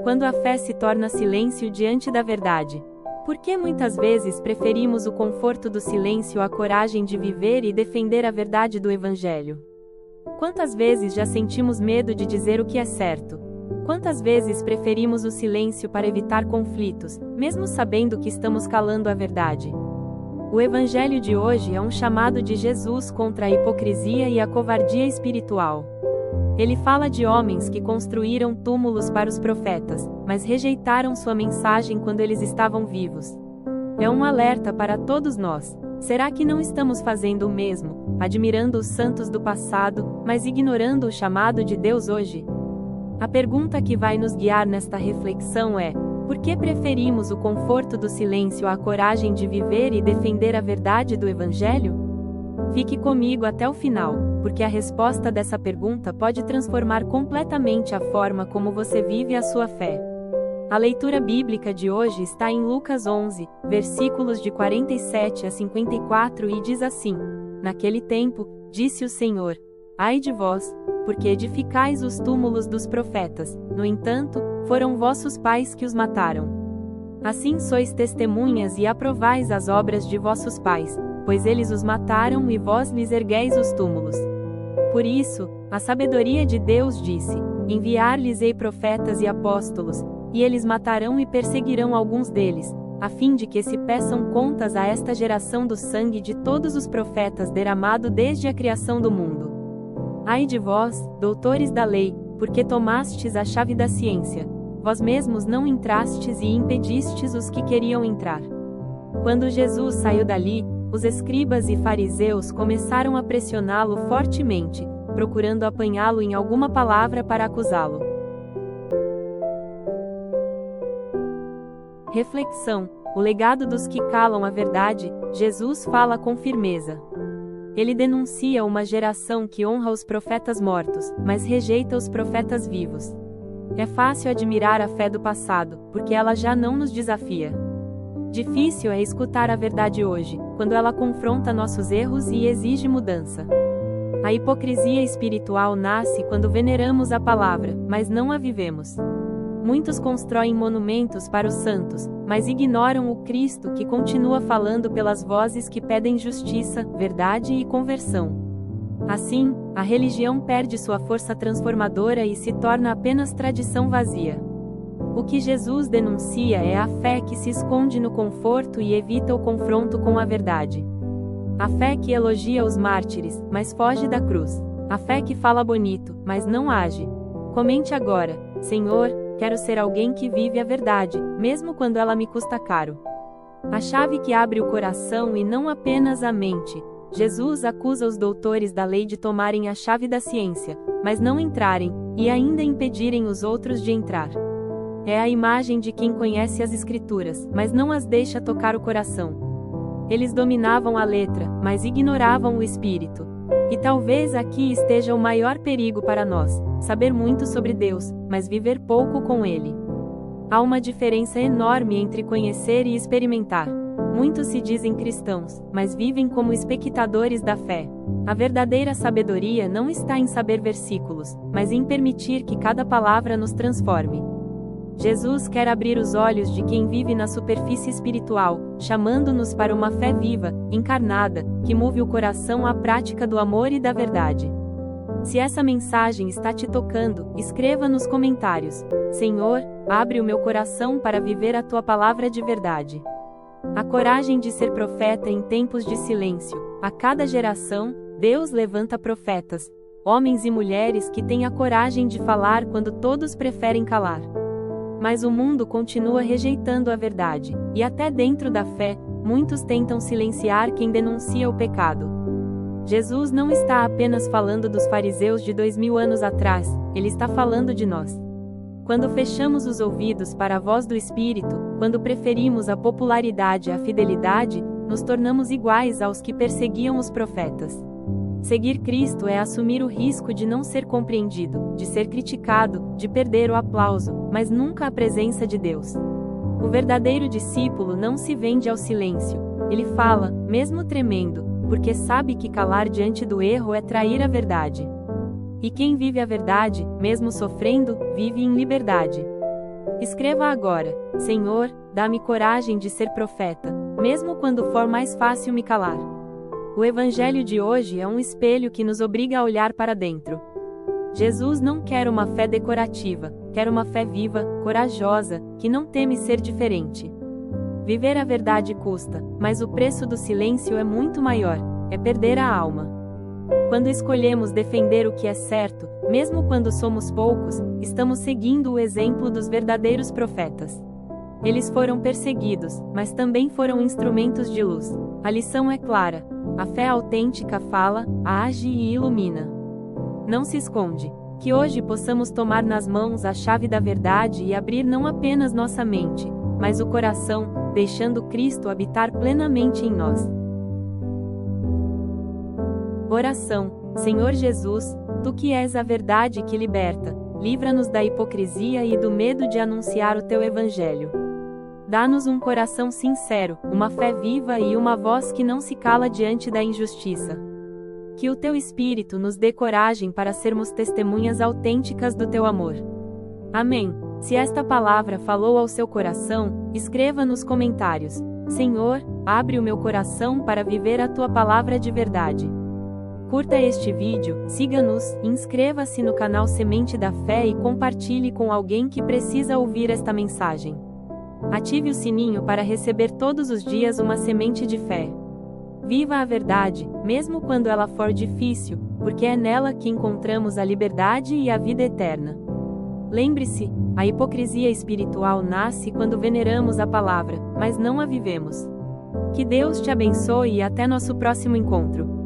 Quando a fé se torna silêncio diante da verdade. Por que muitas vezes preferimos o conforto do silêncio à coragem de viver e defender a verdade do Evangelho? Quantas vezes já sentimos medo de dizer o que é certo? Quantas vezes preferimos o silêncio para evitar conflitos, mesmo sabendo que estamos calando a verdade? O Evangelho de hoje é um chamado de Jesus contra a hipocrisia e a covardia espiritual. Ele fala de homens que construíram túmulos para os profetas, mas rejeitaram sua mensagem quando eles estavam vivos. É um alerta para todos nós. Será que não estamos fazendo o mesmo, admirando os santos do passado, mas ignorando o chamado de Deus hoje? A pergunta que vai nos guiar nesta reflexão é: por que preferimos o conforto do silêncio à coragem de viver e defender a verdade do Evangelho? Fique comigo até o final, porque a resposta dessa pergunta pode transformar completamente a forma como você vive a sua fé. A leitura bíblica de hoje está em Lucas 11, versículos de 47 a 54 e diz assim: Naquele tempo, disse o Senhor: Ai de vós, porque edificais os túmulos dos profetas, no entanto, foram vossos pais que os mataram. Assim sois testemunhas e aprovais as obras de vossos pais, pois eles os mataram e vós lhes ergueis os túmulos. Por isso, a sabedoria de Deus disse: Enviar-lhes-ei profetas e apóstolos, e eles matarão e perseguirão alguns deles, a fim de que se peçam contas a esta geração do sangue de todos os profetas derramado desde a criação do mundo. Ai de vós, doutores da lei, porque tomastes a chave da ciência. Vós mesmos não entrastes e impedistes os que queriam entrar. Quando Jesus saiu dali, os escribas e fariseus começaram a pressioná-lo fortemente, procurando apanhá-lo em alguma palavra para acusá-lo. Reflexão: o legado dos que calam a verdade. Jesus fala com firmeza. Ele denuncia uma geração que honra os profetas mortos, mas rejeita os profetas vivos. É fácil admirar a fé do passado, porque ela já não nos desafia. Difícil é escutar a verdade hoje, quando ela confronta nossos erros e exige mudança. A hipocrisia espiritual nasce quando veneramos a palavra, mas não a vivemos. Muitos constroem monumentos para os santos, mas ignoram o Cristo que continua falando pelas vozes que pedem justiça, verdade e conversão. Assim, a religião perde sua força transformadora e se torna apenas tradição vazia. O que Jesus denuncia é a fé que se esconde no conforto e evita o confronto com a verdade. A fé que elogia os mártires, mas foge da cruz. A fé que fala bonito, mas não age. Comente agora: Senhor, quero ser alguém que vive a verdade, mesmo quando ela me custa caro. A chave que abre o coração e não apenas a mente. Jesus acusa os doutores da lei de tomarem a chave da ciência, mas não entrarem, e ainda impedirem os outros de entrar. É a imagem de quem conhece as Escrituras, mas não as deixa tocar o coração. Eles dominavam a letra, mas ignoravam o espírito. E talvez aqui esteja o maior perigo para nós: saber muito sobre Deus, mas viver pouco com Ele. Há uma diferença enorme entre conhecer e experimentar. Muitos se dizem cristãos, mas vivem como espectadores da fé. A verdadeira sabedoria não está em saber versículos, mas em permitir que cada palavra nos transforme. Jesus quer abrir os olhos de quem vive na superfície espiritual, chamando-nos para uma fé viva, encarnada, que move o coração à prática do amor e da verdade. Se essa mensagem está te tocando, escreva nos comentários: Senhor, abre o meu coração para viver a tua palavra de verdade. A coragem de ser profeta em tempos de silêncio. A cada geração, Deus levanta profetas, homens e mulheres que têm a coragem de falar quando todos preferem calar. Mas o mundo continua rejeitando a verdade, e até dentro da fé, muitos tentam silenciar quem denuncia o pecado. Jesus não está apenas falando dos fariseus de 2000 anos atrás, ele está falando de nós. Quando fechamos os ouvidos para a voz do Espírito, quando preferimos a popularidade à fidelidade, nos tornamos iguais aos que perseguiam os profetas. Seguir Cristo é assumir o risco de não ser compreendido, de ser criticado, de perder o aplauso, mas nunca a presença de Deus. O verdadeiro discípulo não se vende ao silêncio. Ele fala, mesmo tremendo, porque sabe que calar diante do erro é trair a verdade. E quem vive a verdade, mesmo sofrendo, vive em liberdade. Escreva agora: Senhor, dá-me coragem de ser profeta, mesmo quando for mais fácil me calar. O Evangelho de hoje é um espelho que nos obriga a olhar para dentro. Jesus não quer uma fé decorativa, quer uma fé viva, corajosa, que não teme ser diferente. Viver a verdade custa, mas o preço do silêncio é muito maior, é perder a alma. Quando escolhemos defender o que é certo, mesmo quando somos poucos, estamos seguindo o exemplo dos verdadeiros profetas. Eles foram perseguidos, mas também foram instrumentos de luz. A lição é clara: a fé autêntica fala, age e ilumina. Não se esconde. Que hoje possamos tomar nas mãos a chave da verdade e abrir não apenas nossa mente, mas o coração, deixando Cristo habitar plenamente em nós. Oração. Senhor Jesus, Tu que és a verdade que liberta, livra-nos da hipocrisia e do medo de anunciar o Teu Evangelho. Dá-nos um coração sincero, uma fé viva e uma voz que não se cala diante da injustiça. Que o Teu Espírito nos dê coragem para sermos testemunhas autênticas do Teu amor. Amém. Se esta palavra falou ao seu coração, escreva nos comentários: Senhor, abre o meu coração para viver a Tua palavra de verdade. Curta este vídeo, siga-nos, inscreva-se no canal Semente da Fé e compartilhe com alguém que precisa ouvir esta mensagem. Ative o sininho para receber todos os dias uma semente de fé. Viva a verdade, mesmo quando ela for difícil, porque é nela que encontramos a liberdade e a vida eterna. Lembre-se, a hipocrisia espiritual nasce quando veneramos a palavra, mas não a vivemos. Que Deus te abençoe e até nosso próximo encontro.